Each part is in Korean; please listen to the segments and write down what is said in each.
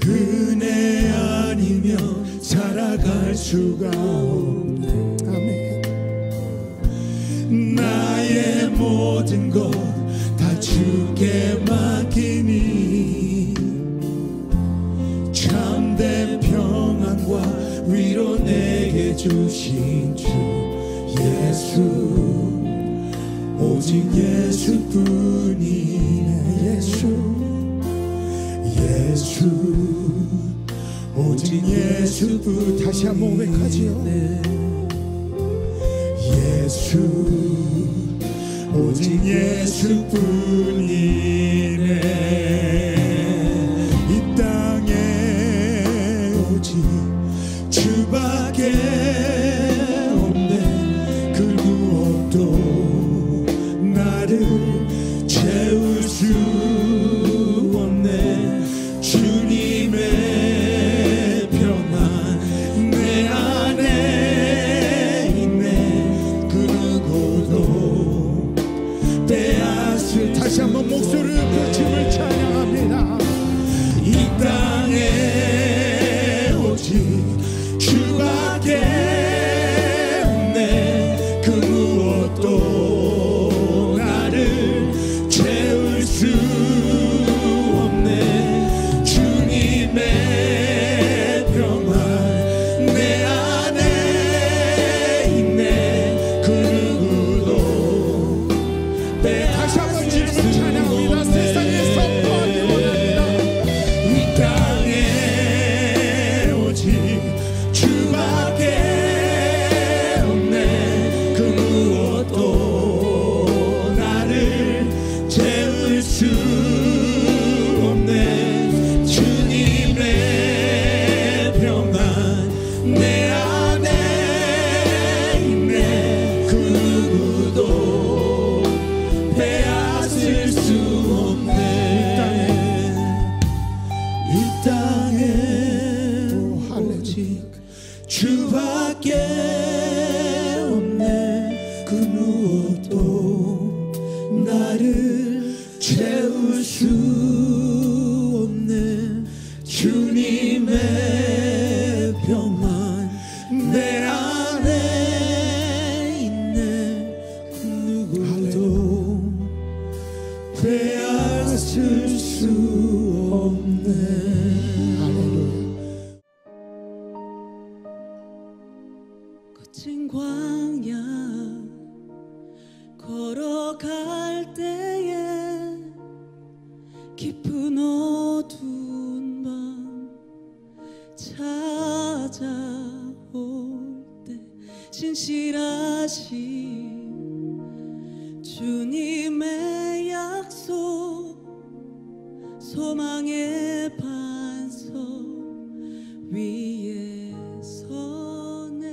은혜 아니면 살아갈 수가 없네. 아멘. 나의 모든 것 다 주께 맡기니 참된 평안과 위로 내게 주신 주 예수, 오직 예수뿐이네. 예수, 오직 예수뿐. 다시 한번 고백하지요. 예수, 오직 예수뿐이네. 이 땅에 오직 주밖에 없네. 그 무엇도 나를 채울 수 없네. 주님의 평안 내 안에 있네. 그 누구도 빼앗을. 다시 한번 목소리를 그 주를 찬양합니다. 이 땅에 오직 주밖에 없네. 그 무엇도 나를 채울 수 없네. 주님의 평안 내 안에 있네. 그 누구도 다시 한번 주님을 찬양합니다. 세상에 선포하기 원합니다. 이 땅에 오직 주밖에 없네. 그 무엇도 나를 채울 수 없네. 주님의 평안 내 안에 있네. 그 누구도 빼앗을 수 없네. 이 땅에 오직 주밖에 없네. 그 무엇도 나를 채울 수 없네. 주님의 평안 내 안에 있네. 그 누구도 빼앗을 수 없네. 거친 광야 걸어갈 때에 깊은 어두운 밤 찾아올 때 신실하신 주님의 약속, 소망의 반석 위에 서네.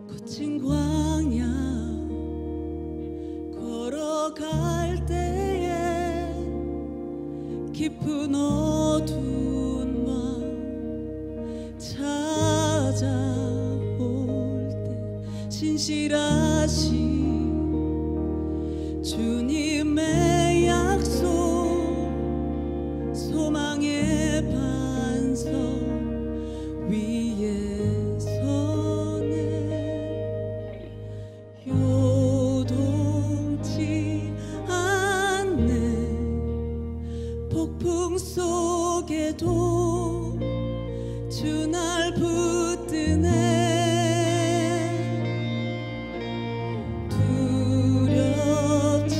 거친 광야 걸어갈 때에 깊은 어두운 밤 찾아올 때 신실하신 주님의 약속, 소망의 반석 위에 서네. 요동치 않네. 폭풍 속에도 주 날 붙드네. 두렵지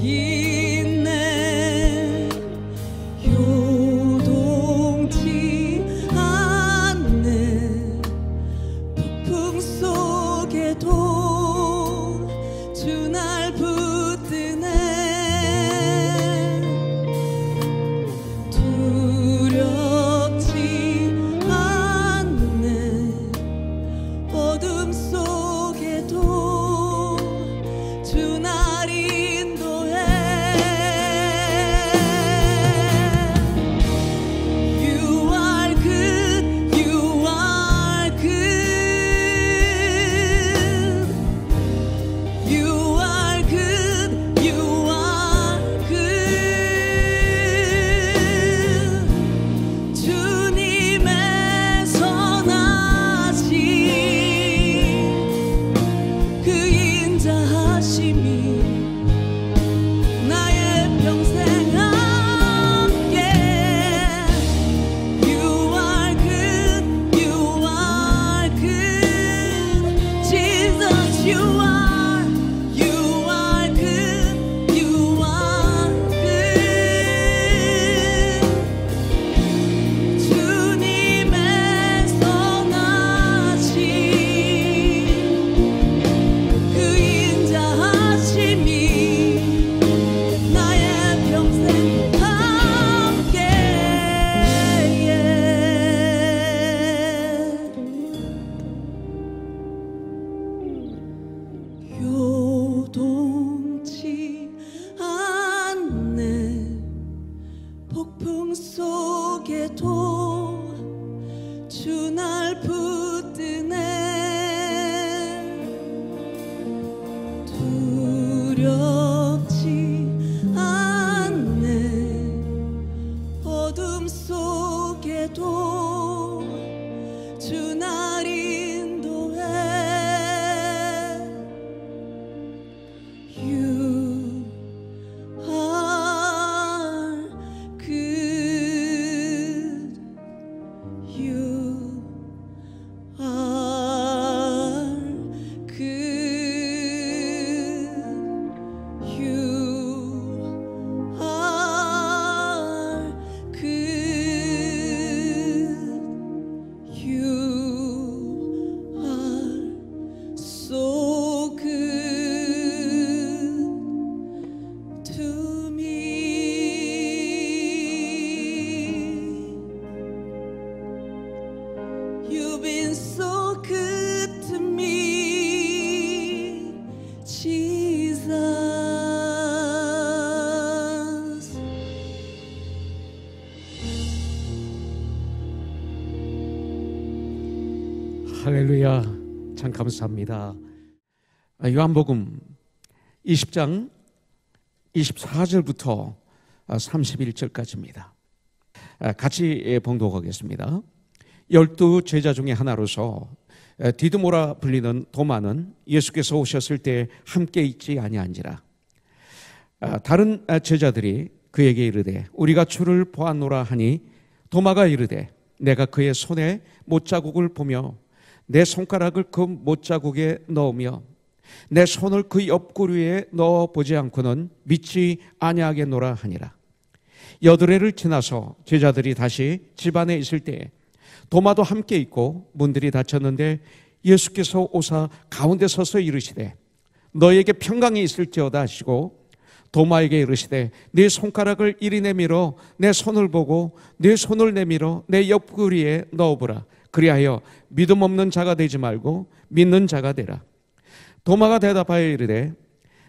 있네. 요동치 않네. 폭풍 속에도 주 날 붙드네. 두렵지 않네. 어둠 속에도 주 날 인도해. You are good, you are good. You are good, you are good. 주님의 선하심 그 인자하심이 나의 평생 함께. You are good, you are good. Jesus, you are good, you are good. 주님의 선하심 그 인자하심이 나의 평생 함께. 요동치 않네. 폭풍 속에도 주 날 붙드네. 두렵지 않네. 어둠 속에도 주 날 인도해. You are good. You are good. You are good. You are so good to me. You've been so good to me, Jesus. 할렐루야. 참 감사합니다. 요한복음 20장 24절부터 31절까지입니다. 같이 봉독하겠습니다. 12 제자 중에 하나로서 디드모라 불리는 도마는 예수께서 오셨을 때 함께 있지 아니한지라. 다른 제자들이 그에게 이르되 우리가 주를 보았노라 하니 도마가 이르되 내가 그의 손에 못자국을 보며 내 손가락을 그 못자국에 넣으며 내 손을 그 옆구리에 넣어보지 않고는 믿지 아니하겠노라 하니라. 여드레를 지나서 제자들이 다시 집 안에 있을 때에 도마도 함께 있고 문들이 닫혔는데 예수께서 오사 가운데 서서 이르시되 너에게 평강이 있을지어다 하시고 도마에게 이르시되 네 손가락을 이리 내밀어 내 손을 보고 네 손을 내밀어 내 옆구리에 넣어보라. 그리하여 믿음 없는 자가 되지 말고 믿는 자가 되라. 도마가 대답하여 이르되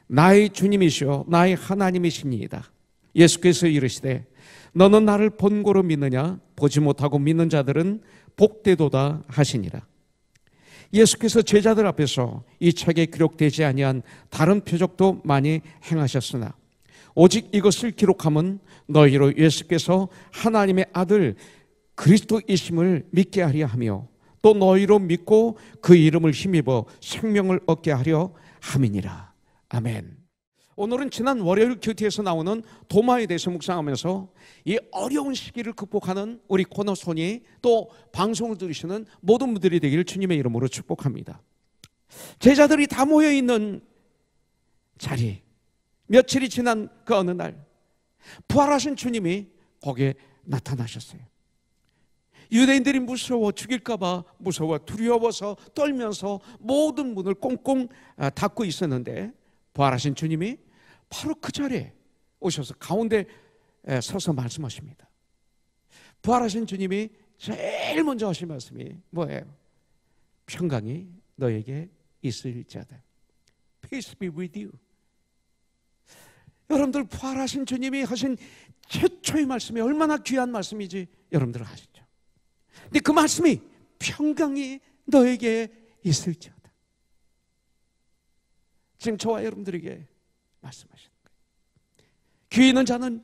나의 주님이시오 나의 하나님이시니이다. 예수께서 이르시되 너는 나를 본고로 믿느냐? 보지 못하고 믿는 자들은 복되도다 하시니라. 예수께서 제자들 앞에서 이 책에 기록되지 아니한 다른 표적도 많이 행하셨으나 오직 이것을 기록함은 너희로 예수께서 하나님의 아들 그리스도이심을 믿게 하려 하며 또 너희로 믿고 그 이름을 힘입어 생명을 얻게 하려 함이니라. 아멘. 오늘은 지난 월요일 큐티에서 나오는 도마에 대해서 묵상하면서 이 어려운 시기를 극복하는 우리 코너손이 또 방송을 들으시는 모든 분들이 되기를 주님의 이름으로 축복합니다. 제자들이 다 모여있는 자리, 며칠이 지난 그 어느 날 부활하신 주님이 거기에 나타나셨어요. 유대인들이 무서워 죽일까봐 무서워 두려워서 떨면서 모든 문을 꽁꽁 닫고 있었는데 부활하신 주님이 바로 그 자리에 오셔서 가운데 서서 말씀하십니다. 부활하신 주님이 제일 먼저 하신 말씀이 뭐예요? 평강이 너에게 있을지어다. Peace be with you. 여러분들 부활하신 주님이 하신 최초의 말씀이 얼마나 귀한 말씀이지 여러분들 아시죠? 근데 그 말씀이 평강이 너에게 있을지어다. 지금 저와 여러분들에게 말씀하시는 거예요. 귀 있는 자는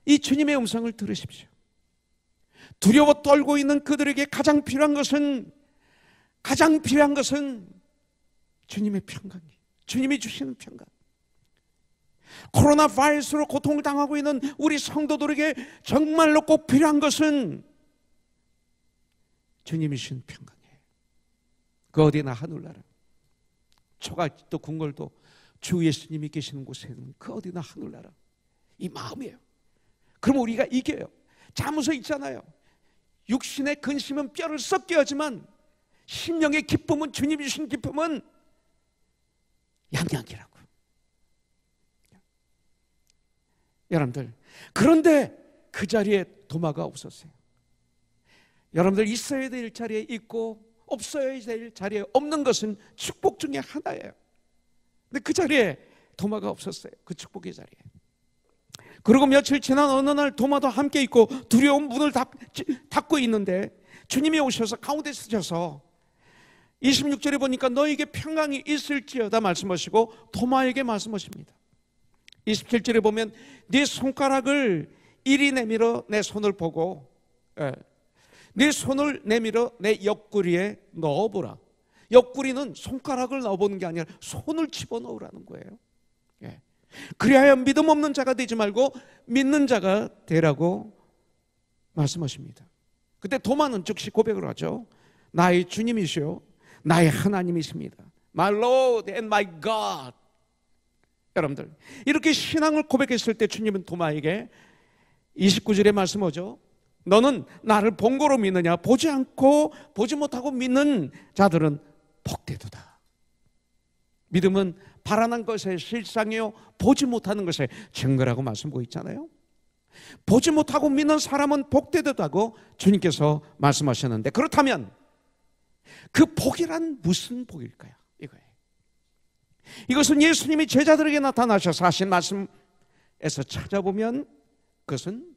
이 주님의 음성을 들으십시오. 두려워 떨고 있는 그들에게 가장 필요한 것은 주님의 평강이에요. 주님이 주시는 평강. 코로나 바이러스로 고통을 당하고 있는 우리 성도들에게 정말로 꼭 필요한 것은 주님이 주신 평강이에요. 그 어디나 하늘나라, 초갈집도 궁궐도 주 예수님이 계시는 곳에는 그 어디나 하늘나라, 이 마음이에요. 그럼 우리가 이겨요. 잠언서 있잖아요. 육신의 근심은 뼈를 썩게 하지만 심령의 기쁨은, 주님이 주신 기쁨은 양양이라고. 여러분들, 그런데 그 자리에 도마가 없었어요. 여러분들 있어야 될 자리에 있고 없어야 될 자리에 없는 것은 축복 중에 하나예요. 근데 그 자리에 도마가 없었어요. 그 축복의 자리에. 그리고 며칠 지난 어느 날 도마도 함께 있고 두려운 문을 닫고 있는데 주님이 오셔서 가운데 서셔서 26절에 보니까 너에게 평강이 있을지어다 말씀하시고 도마에게 말씀하십니다. 27절에 보면 네 손가락을 이리 내밀어 내 손을 보고 네 손을 내밀어 내 옆구리에 넣어보라. 옆구리는 손가락을 넣어보는 게 아니라 손을 집어넣으라는 거예요. 그리하여 믿음 없는 자가 되지 말고 믿는 자가 되라고 말씀하십니다. 그때 도마는 즉시 고백을 하죠. 나의 주님이시오 나의 하나님이십니다. My Lord and my God. 여러분들, 이렇게 신앙을 고백했을 때 주님은 도마에게 29절에 말씀하죠. 너는 나를 본 거로 믿느냐? 보지 않고 보지 못하고 믿는 자들은 복되도다. 믿음은 바라는 것의 실상이요 보지 못하는 것의 증거라고 말씀하고 있잖아요. 보지 못하고 믿는 사람은 복되도다고 주님께서 말씀하셨는데, 그렇다면 그 복이란 무슨 복일까요? 이거예요. 이것은 예수님이 제자들에게 나타나셔서 하신 말씀에서 찾아보면 그것은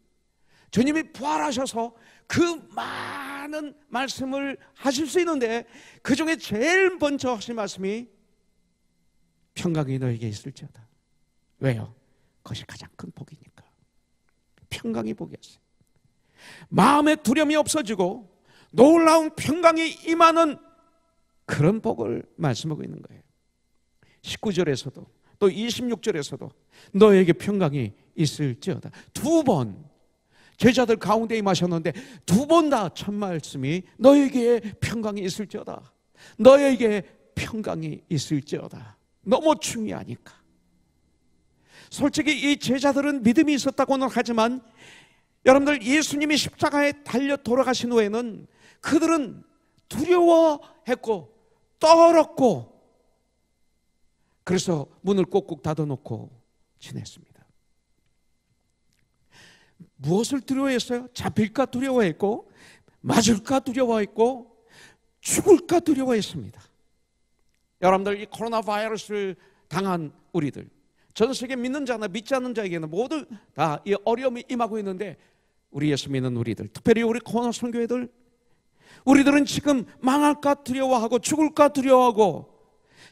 주님이 부활하셔서 그 많은 말씀을 하실 수 있는데 그 중에 제일 먼저 하신 말씀이 평강이 너에게 있을지어다. 왜요? 그것이 가장 큰 복이니까. 평강이 복이었어요. 마음의 두려움이 없어지고 놀라운 평강이 임하는 그런 복을 말씀하고 있는 거예요. 19절에서도 또 26절에서도 너에게 평강이 있을지어다. 두 번 제자들 가운데 임하셨는데 두 번 다 첫 말씀이 너에게 평강이 있을지어다. 너에게 평강이 있을지어다. 너무 중요하니까. 솔직히 이 제자들은 믿음이 있었다고는 하지만 여러분들, 예수님이 십자가에 달려 돌아가신 후에는 그들은 두려워했고 떨었고 그래서 문을 꼭꼭 닫아놓고 지냈습니다. 무엇을 두려워했어요? 잡힐까 두려워했고 맞을까 두려워했고 죽을까 두려워했습니다. 여러분들, 이 코로나 바이러스를 당한 우리들, 전 세계 믿는 자나 믿지 않는 자에게는 모두 다 이 어려움이 임하고 있는데 우리 예수 믿는 우리들, 특별히 우리 코로나 선교회들, 우리들은 지금 망할까 두려워하고 죽을까 두려워하고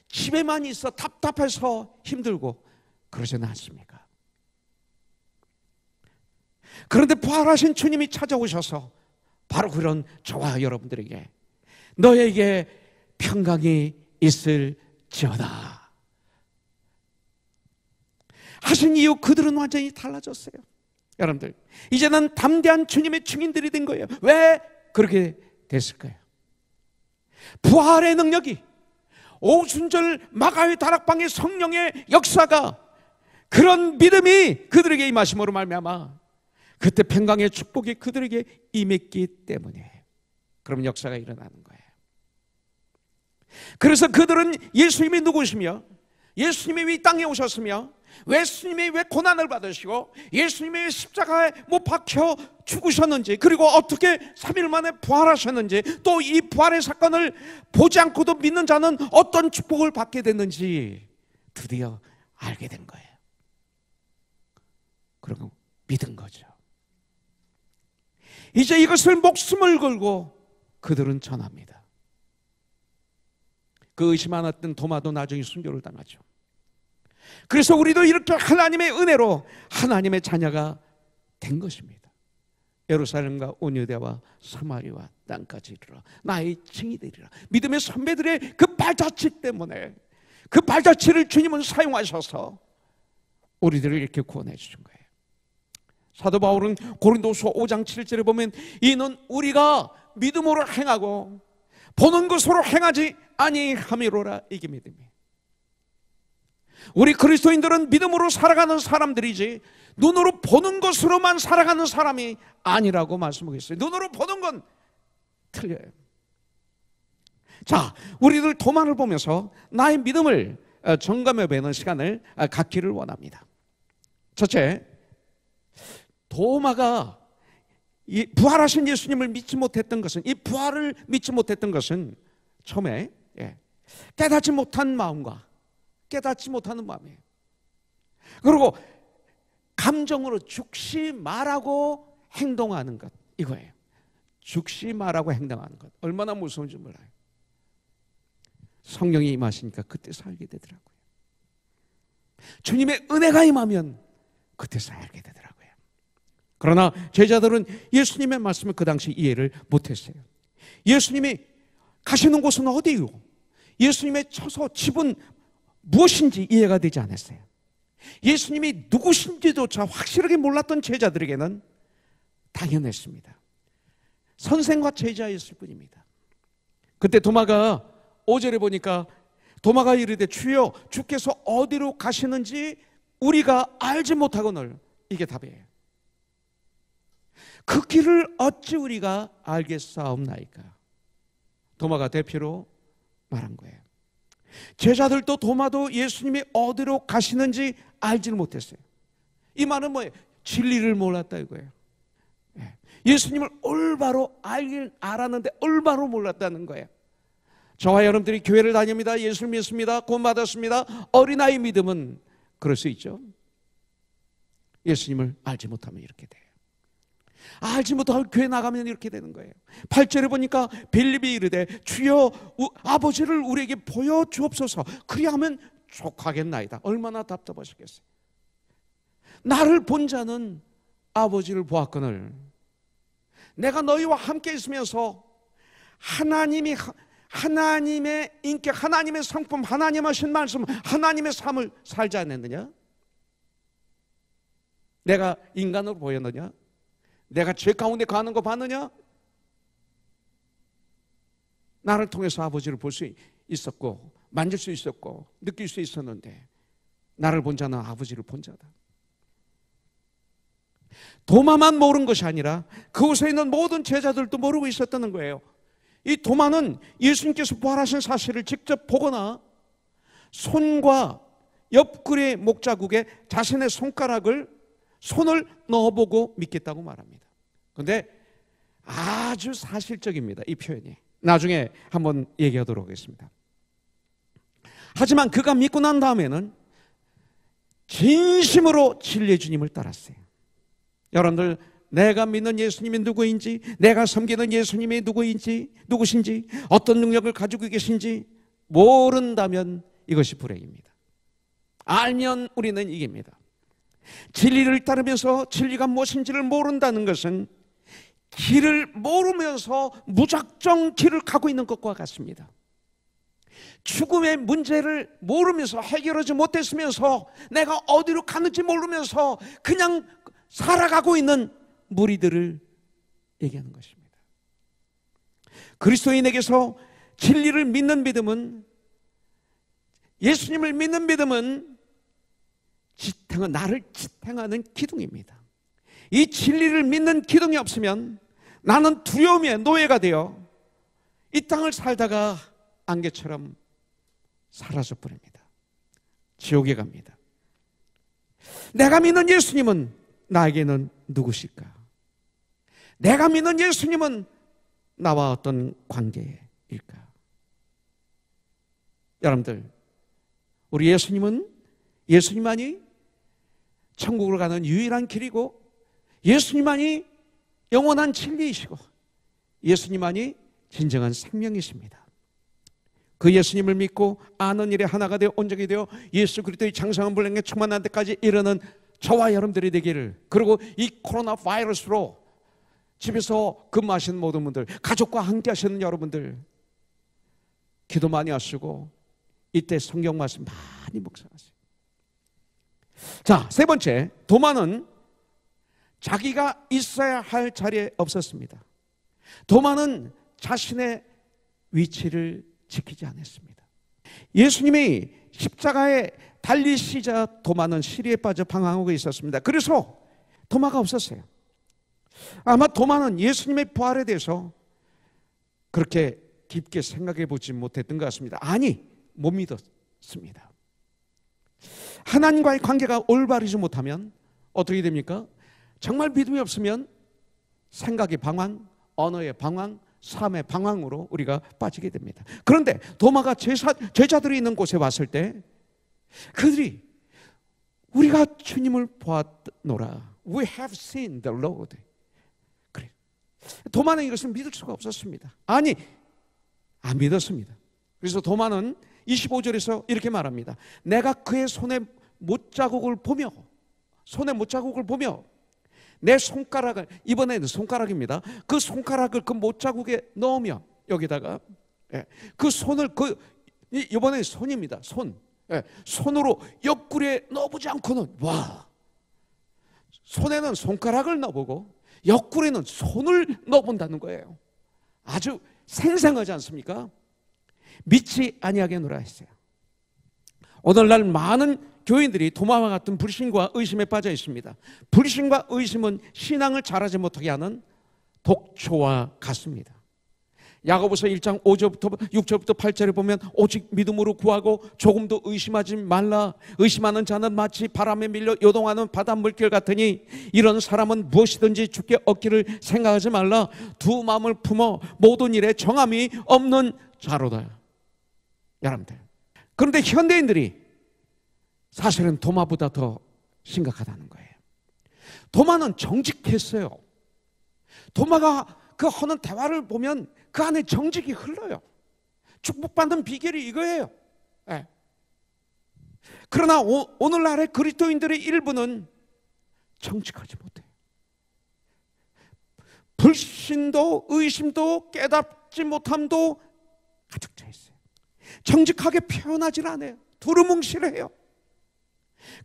집에만 있어 답답해서 힘들고 그러지는 않습니까? 그런데 부활하신 주님이 찾아오셔서 바로 그런 저와 여러분들에게 너에게 평강이 있을지어다 하신 이후 그들은 완전히 달라졌어요. 여러분들, 이제는 담대한 주님의 증인들이 된 거예요. 왜 그렇게 됐을까요? 부활의 능력이, 오순절 마가의 다락방의 성령의 역사가 그런 믿음이 그들에게 임하심으로 말미암아 그때 평강의 축복이 그들에게 임했기 때문에 그럼 역사가 일어나는 거예요. 그래서 그들은 예수님이 누구시며 예수님이 왜 이 땅에 오셨으며 예수님이 왜 고난을 받으시고 예수님이 왜 십자가에 못 박혀 죽으셨는지 그리고 어떻게 3일 만에 부활하셨는지 또 이 부활의 사건을 보지 않고도 믿는 자는 어떤 축복을 받게 됐는지 드디어 알게 된 거예요. 그리고 믿은 거죠. 이제 이것을 목숨을 걸고 그들은 전합니다. 그 의심 많았던 도마도 나중에 순교를 당하죠. 그래서 우리도 이렇게 하나님의 은혜로 하나님의 자녀가 된 것입니다. 예루살렘과 온 유대와 사마리아 땅까지 이르러 나의 증이 되리라. 믿음의 선배들의 그 발자취 때문에 그 발자취를 주님은 사용하셔서 우리들을 이렇게 구원해 주신 거예요. 사도 바울은 고린도서 5장 7절에 보면 이는 우리가 믿음으로 행하고 보는 것으로 행하지 아니함이로라. 이게 믿음이에요. 우리 그리스도인들은 믿음으로 살아가는 사람들이지 눈으로 보는 것으로만 살아가는 사람이 아니라고 말씀하고 있어요. 눈으로 보는 건 틀려요. 자, 우리들 도마를 보면서 나의 믿음을 점검해 보는 시간을 갖기를 원합니다. 첫째, 도마가 이 부활하신 예수님을 믿지 못했던 것은, 이 부활을 믿지 못했던 것은 처음에 깨닫지 못한 마음과 깨닫지 못하는 마음이에요. 그리고 감정으로 죽시 말하고 행동하는 것, 이거예요. 죽시 말하고 행동하는 것 얼마나 무서운지 몰라요. 성령이 임하시니까 그때 살게 되더라고요. 주님의 은혜가 임하면 그때 살게 되더라고요. 그러나 제자들은 예수님의 말씀을 그 당시 이해를 못했어요. 예수님이 가시는 곳은 어디요? 예수님의 처소 집은 무엇인지 이해가 되지 않았어요. 예수님이 누구신지조차 확실하게 몰랐던 제자들에게는 당연했습니다. 선생과 제자였을 뿐입니다. 그때 도마가 5절에 보니까 도마가 이르되 주여 주께서 어디로 가시는지 우리가 알지 못하거늘. 이게 답이에요. 그 길을 어찌 우리가 알겠사옵나이까. 도마가 대표로 말한 거예요. 제자들도 도마도 예수님이 어디로 가시는지 알지를 못했어요. 이 말은 뭐예요? 진리를 몰랐다 이거예요. 예수님을 올바로 알았는데 올바로 몰랐다는 거예요. 저와 여러분들이 교회를 다닙니다. 예수를 믿습니다. 구원받았습니다. 어린아이 믿음은 그럴 수 있죠. 예수님을 알지 못하면 이렇게 돼요. 알지 못하고 교회 나가면 이렇게 되는 거예요. 8절에 보니까 빌립이 이르되 주여 아버지를 우리에게 보여주옵소서. 그리하면 족하겠나이다. 얼마나 답답하셨겠어요. 나를 본 자는 아버지를 보았거늘. 내가 너희와 함께 있으면서 하나님의 인격, 하나님의 성품, 하나님 하신 말씀, 하나님의 삶을 살지 않았느냐? 내가 인간으로 보였느냐? 내가 죄 가운데 가는 거 봤느냐? 나를 통해서 아버지를 볼 수 있었고 만질 수 있었고 느낄 수 있었는데 나를 본 자는 아버지를 본 자다. 도마만 모르는 것이 아니라 그곳에 있는 모든 제자들도 모르고 있었다는 거예요. 이 도마는 예수님께서 부활하신 사실을 직접 보거나 손과 옆구리 목자국에 자신의 손을 넣어보고 믿겠다고 말합니다. 그런데 아주 사실적입니다. 이 표현이. 나중에 한번 얘기하도록 하겠습니다. 하지만 그가 믿고 난 다음에는 진심으로 진리의 주님을 따랐어요. 여러분들, 내가 믿는 예수님이 누구인지, 내가 섬기는 예수님이 누구신지, 어떤 능력을 가지고 계신지 모른다면 이것이 불행입니다. 알면 우리는 이깁니다. 진리를 따르면서 진리가 무엇인지를 모른다는 것은 길을 모르면서 무작정 길을 가고 있는 것과 같습니다. 죽음의 문제를 모르면서 해결하지 못했으면서 내가 어디로 가는지 모르면서 그냥 살아가고 있는 무리들을 얘기하는 것입니다. 그리스도인에게서 진리를 믿는 믿음은, 예수님을 믿는 믿음은 나를 지탱하는 기둥입니다. 이 진리를 믿는 기둥이 없으면 나는 두려움의 노예가 되어 이 땅을 살다가 안개처럼 사라져 버립니다. 지옥에 갑니다. 내가 믿는 예수님은 나에게는 누구실까? 내가 믿는 예수님은 나와 어떤 관계일까? 여러분들, 우리 예수님만이 천국으로 가는 유일한 길이고, 예수님만이 영원한 진리이시고, 예수님만이 진정한 생명이십니다. 그 예수님을 믿고 아는 일에 하나가 되어 온전히 되어 예수 그리스도의 장성한 분량에 충만한 데까지 이르는 저와 여러분들이 되기를, 그리고 이 코로나 바이러스로 집에서 근무하시는 모든 분들, 가족과 함께 하시는 여러분들, 기도 많이 하시고 이때 성경 말씀 많이 묵상하세요. 자, 세 번째, 도마는 자기가 있어야 할 자리에 없었습니다. 도마는 자신의 위치를 지키지 않았습니다. 예수님이 십자가에 달리시자 도마는 시리에 빠져 방황하고 있었습니다. 그래서 도마가 없었어요. 아마 도마는 예수님의 부활에 대해서 그렇게 깊게 생각해 보지 못했던 것 같습니다. 아니, 못 믿었습니다. 하나님과의 관계가 올바르지 못하면 어떻게 됩니까? 정말 믿음이 없으면 생각의 방황, 언어의 방황, 삶의 방황으로 우리가 빠지게 됩니다. 그런데 도마가 제자들이 있는 곳에 왔을 때 그들이 우리가 주님을 보았노라, We have seen the Lord. 그래. 도마는 이것을 믿을 수가 없었습니다. 아니, 안 믿었습니다. 그래서 도마는 25절에서 이렇게 말합니다. 내가 그의 손에 못자국을 보며 내 손가락을, 이번에는 손가락입니다. 그 손가락을 그 못자국에 넣으며, 여기다가 그 손을, 이번에 손입니다. 손으로 옆구리에 넣어보지 않고는, 와, 손에는 손가락을 넣어보고 옆구리에는 손을 넣어본다는 거예요. 아주 생생하지 않습니까? 믿지 아니하겠노라 했어요. 오늘날 많은 교인들이 도마와 같은 불신과 의심에 빠져 있습니다. 불신과 의심은 신앙을 잘하지 못하게 하는 독초와 같습니다. 야고보서 1장 5절부터 6절부터 8절에 보면 오직 믿음으로 구하고 조금도 의심하지 말라. 의심하는 자는 마치 바람에 밀려 요동하는 바닷물결 같으니 이런 사람은 무엇이든지 주께 얻기를 생각하지 말라. 두 마음을 품어 모든 일에 정함이 없는 자로다. 여러분들, 그런데 현대인들이 사실은 도마보다 더 심각하다는 거예요. 도마는 정직했어요. 도마가 그 하는 대화를 보면 그 안에 정직이 흘러요. 축복받는 비결이 이거예요. 네. 그러나 오늘날의 그리스도인들의 일부는 정직하지 못해요. 불신도 의심도 깨닫지 못함도 가득 차 있어요. 정직하게 표현하질 않아요. 두루뭉실해요.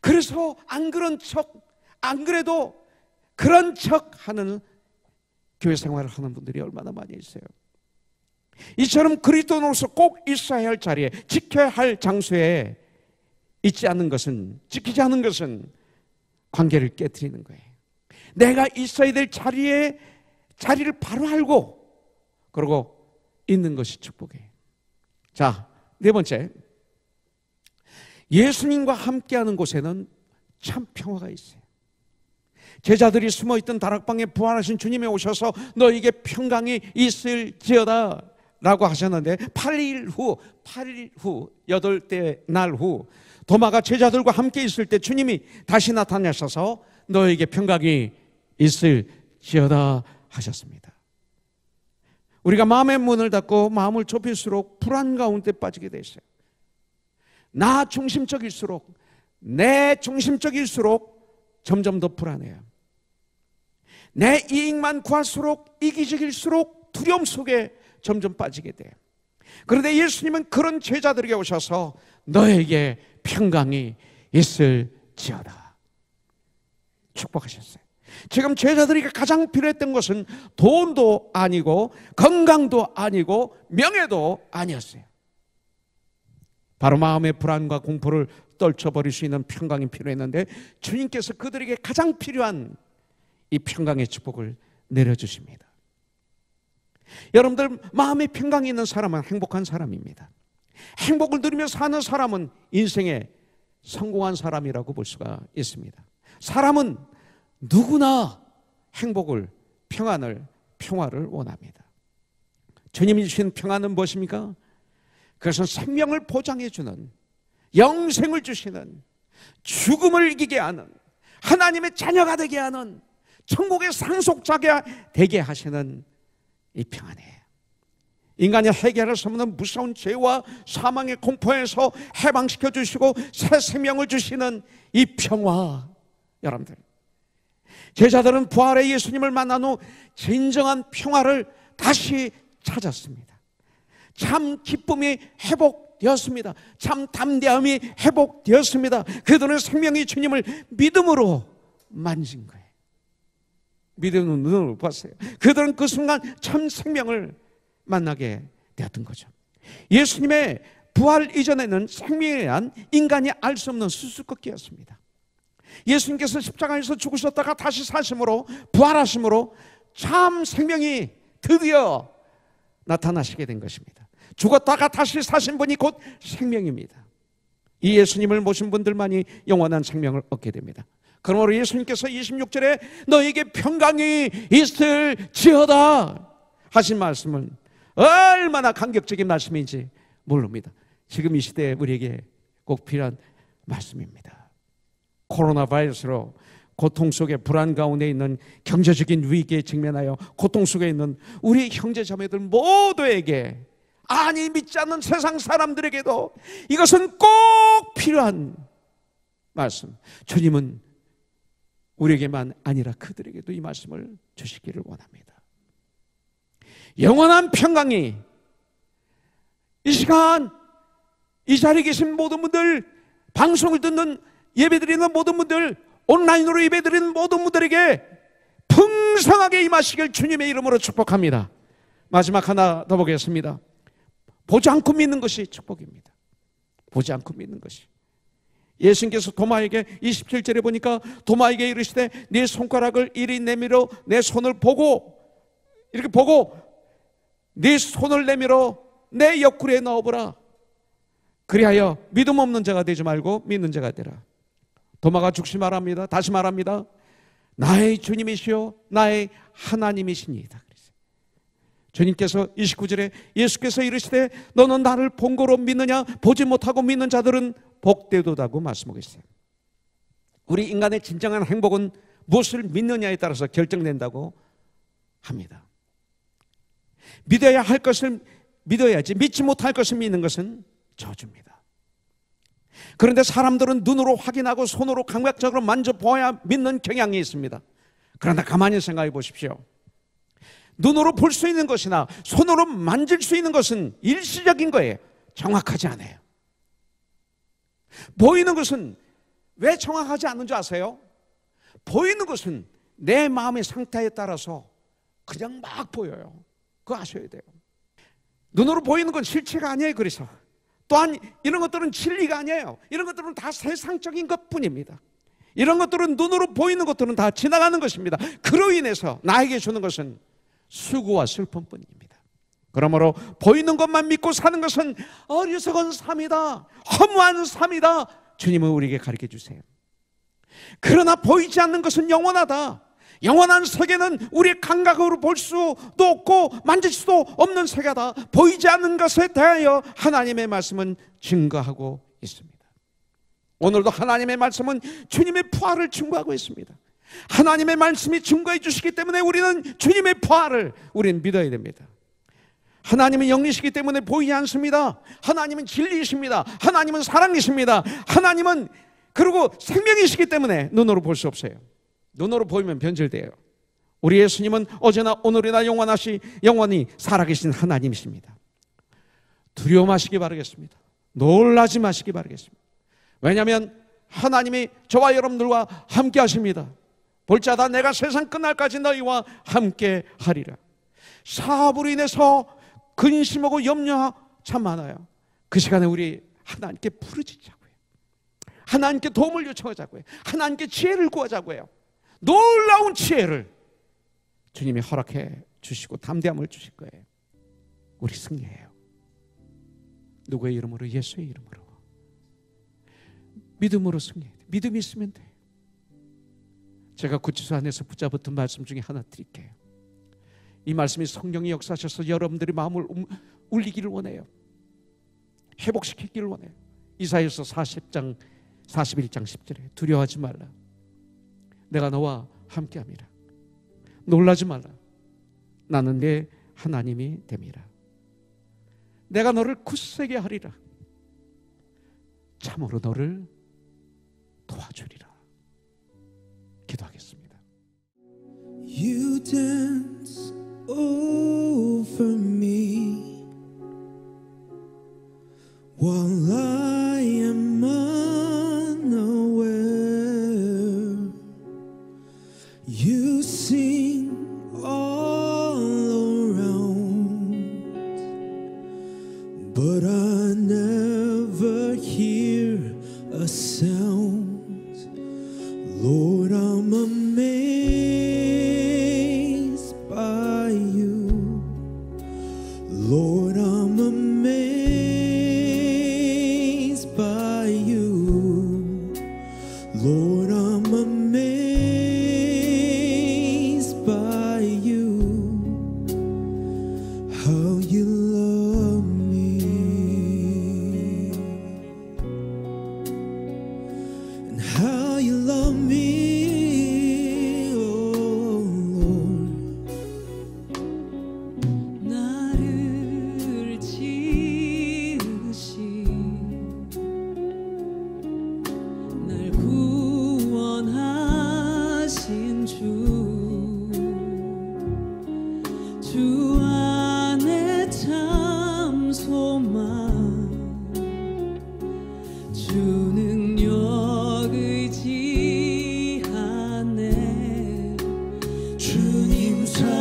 그래서 안 그런 척, 안 그래도 그런 척 하는 교회 생활을 하는 분들이 얼마나 많이 있어요. 이처럼 그리스도인으로서 꼭 있어야 할 자리에, 지켜야 할 장소에 있지 않는 것은, 지키지 않는 것은 관계를 깨트리는 거예요. 내가 있어야 될 자리를 바로 알고 그러고 있는 것이 축복이에요. 자, 네 번째, 예수님과 함께하는 곳에는 참 평화가 있어요. 제자들이 숨어있던 다락방에 부활하신 주님이 오셔서 너에게 평강이 있을지어다 라고 하셨는데 8일 후 8대 날 후 도마가 제자들과 함께 있을 때 주님이 다시 나타나셔서 너에게 평강이 있을지어다 하셨습니다. 우리가 마음의 문을 닫고 마음을 좁힐수록 불안 가운데 빠지게 돼 있어요. 나 중심적일수록, 내 중심적일수록 점점 더 불안해요. 내 이익만 구할수록, 이기적일수록 두려움 속에 점점 빠지게 돼요. 그런데 예수님은 그런 제자들에게 오셔서 너에게 평강이 있을지어다 축복하셨어요. 지금 제자들에게 가장 필요했던 것은 돈도 아니고 건강도 아니고 명예도 아니었어요. 바로 마음의 불안과 공포를 떨쳐버릴 수 있는 평강이 필요했는데 주님께서 그들에게 가장 필요한 이 평강의 축복을 내려주십니다. 여러분들, 마음에 평강이 있는 사람은 행복한 사람입니다. 행복을 누리며 사는 사람은 인생에 성공한 사람이라고 볼 수가 있습니다. 사람은 누구나 행복을, 평화를 원합니다. 주님이 주신 평안은 무엇입니까? 그것은 생명을 보장해주는, 영생을 주시는, 죽음을 이기게 하는, 하나님의 자녀가 되게 하는, 천국의 상속자가 되게 하시는 이 평안이에요. 인간이 해결할 수 없는 무서운 죄와 사망의 공포에서 해방시켜 주시고 새 생명을 주시는 이 평화. 여러분들, 제자들은 부활의 예수님을 만난 후 진정한 평화를 다시 찾았습니다. 참 기쁨이 회복되었습니다. 참 담대함이 회복되었습니다. 그들은 생명의 주님을 믿음으로 만진 거예요. 믿음으로 눈으로 봤어요. 그들은 그 순간 참 생명을 만나게 되었던 거죠. 예수님의 부활 이전에는 생명에 대한 인간이 알 수 없는 수수께끼였습니다. 예수님께서 십자가에서 죽으셨다가 다시 사심으로, 부활하심으로 참 생명이 드디어 나타나시게 된 것입니다. 죽었다가 다시 사신 분이 곧 생명입니다. 이 예수님을 모신 분들만이 영원한 생명을 얻게 됩니다. 그러므로 예수님께서 26절에 너에게 평강이 있을지어다 하신 말씀은 얼마나 감격적인 말씀인지 모릅니다. 지금 이 시대에 우리에게 꼭 필요한 말씀입니다. 코로나 바이러스로 고통 속에 불안 가운데 있는 경제적인 위기에 직면하여 고통 속에 있는 우리 형제자매들 모두에게, 아니 믿지 않는 세상 사람들에게도 이것은 꼭 필요한 말씀. 주님은 우리에게만 아니라 그들에게도 이 말씀을 주시기를 원합니다. 영원한 평강이 이 시간 이 자리에 계신 모든 분들, 방송을 듣는 예배드리는 모든 분들, 온라인으로 예배드리는 모든 분들에게 풍성하게 임하시길 주님의 이름으로 축복합니다. 마지막 하나 더 보겠습니다. 보지 않고 믿는 것이 축복입니다. 보지 않고 믿는 것이. 예수님께서 도마에게 27절에 보니까 도마에게 이르시되 네 손가락을 이리 내밀어 내 손을 보고, 이렇게 보고 네 손을 내밀어 내 옆구리에 넣어보라. 그리하여 믿음 없는 자가 되지 말고 믿는 자가 되라. 도마가 죽지 말합니다. 다시 말합니다. 나의 주님이시요 나의 하나님이시니이다. 주님께서 29절에 예수께서 이르시되 너는 나를 본 거로 믿느냐? 보지 못하고 믿는 자들은 복되도다고 말씀하고 있어요. 우리 인간의 진정한 행복은 무엇을 믿느냐에 따라서 결정된다고 합니다. 믿어야 할 것을 믿어야지 믿지 못할 것을 믿는 것은 저주입니다. 그런데 사람들은 눈으로 확인하고 손으로 감각적으로 만져보아야 믿는 경향이 있습니다. 그러나 가만히 생각해 보십시오. 눈으로 볼 수 있는 것이나 손으로 만질 수 있는 것은 일시적인 거예요. 정확하지 않아요. 보이는 것은 왜 정확하지 않은 줄 아세요? 보이는 것은 내 마음의 상태에 따라서 그냥 막 보여요. 그거 아셔야 돼요. 눈으로 보이는 건 실체가 아니에요. 그래서 또한 이런 것들은 진리가 아니에요. 이런 것들은 다 세상적인 것뿐입니다. 이런 것들은 눈으로 보이는 것들은 다 지나가는 것입니다. 그로 인해서 나에게 주는 것은 수고와 슬픔뿐입니다. 그러므로 보이는 것만 믿고 사는 것은 어리석은 삶이다, 허무한 삶이다, 주님은 우리에게 가르쳐 주세요. 그러나 보이지 않는 것은 영원하다. 영원한 세계는 우리의 감각으로 볼 수도 없고 만질 수도 없는 세계다. 보이지 않는 것에 대하여 하나님의 말씀은 증거하고 있습니다. 오늘도 하나님의 말씀은 주님의 부활을 증거하고 있습니다. 하나님의 말씀이 증거해 주시기 때문에 우리는 주님의 부활을 우리는 믿어야 됩니다. 하나님은 영이시기 때문에 보이지 않습니다. 하나님은 진리이십니다. 하나님은 사랑이십니다. 하나님은 그리고 생명이시기 때문에 눈으로 볼 수 없어요. 눈으로 보이면 변질돼요. 우리 예수님은 어제나 오늘이나 영원히 살아계신 하나님이십니다. 두려워 마시기 바라겠습니다. 놀라지 마시기 바라겠습니다. 왜냐하면 하나님이 저와 여러분들과 함께 하십니다. 볼자다 내가 세상 끝날까지 너희와 함께 하리라. 사업으로 인해서 근심하고 염려 참 많아요. 그 시간에 우리 하나님께 부르짖자고요. 하나님께 도움을 요청하자고 해요. 하나님께 지혜를 구하자고 해요. 놀라운 지혜를 주님이 허락해 주시고 담대함을 주실 거예요. 우리 승리해요. 누구의 이름으로? 예수의 이름으로. 믿음으로 승리해야 돼. 믿음이 있으면 돼. 제가 구치소 안에서 붙잡았던 말씀 중에 하나 드릴게요. 이 말씀이 성령이 역사하셔서 여러분들의 마음을 울리기를 원해요. 회복시키기를 원해요. 이사야서 41장 10절에 두려워하지 말라. 내가 너와 함께함이라. 놀라지 말라. 나는 내 하나님이 됨이라. 내가 너를 굳세게 하리라. 참으로 너를 도와주리라. 기도하겠습니다. You dance over me while I am unaware. You sing all around, but I never hear a sound. Lord, I'm amazed by you. Lord, I'm amazed by you. Lord, I'm amazed by you. How you love me, and how you love me, oh Lord. 나를 지으시 날 구원하신 주 안에 참 소망 주 능력 의지하네. 주님 사랑해요.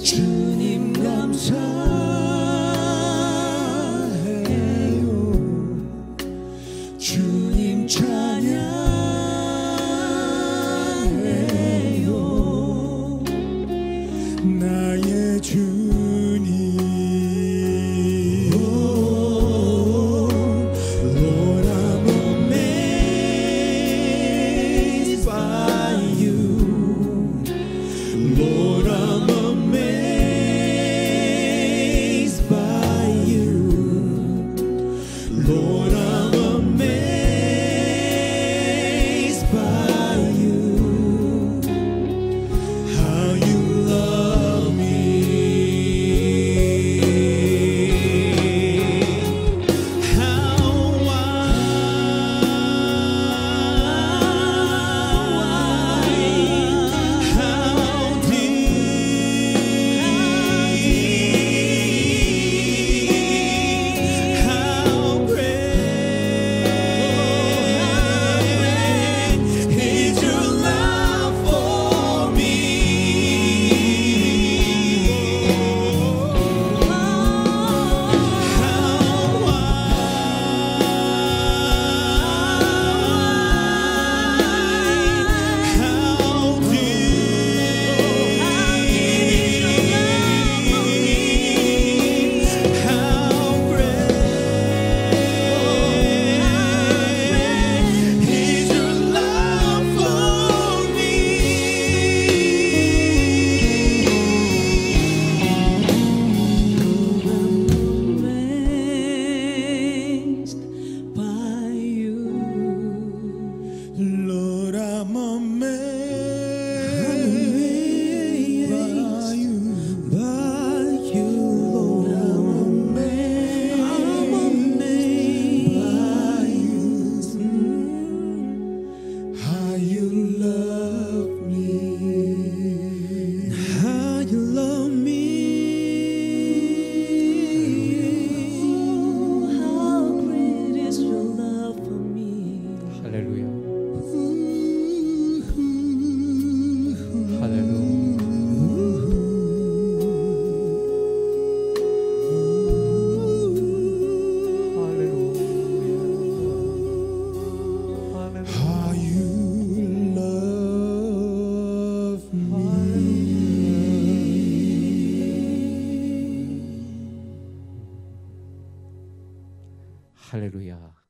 주님 감사해요. 주님 찬양해요. 나의 주님. Lord, I'm amazed by you. Lord, I'm amazed by you. Lord, I'm amazed by you. How you love me. Lord, I'm amazed by you. Lord, I'm amazed by you. How you love me, how you love me. How great is your love for me. 할렐루야. 할렐루야.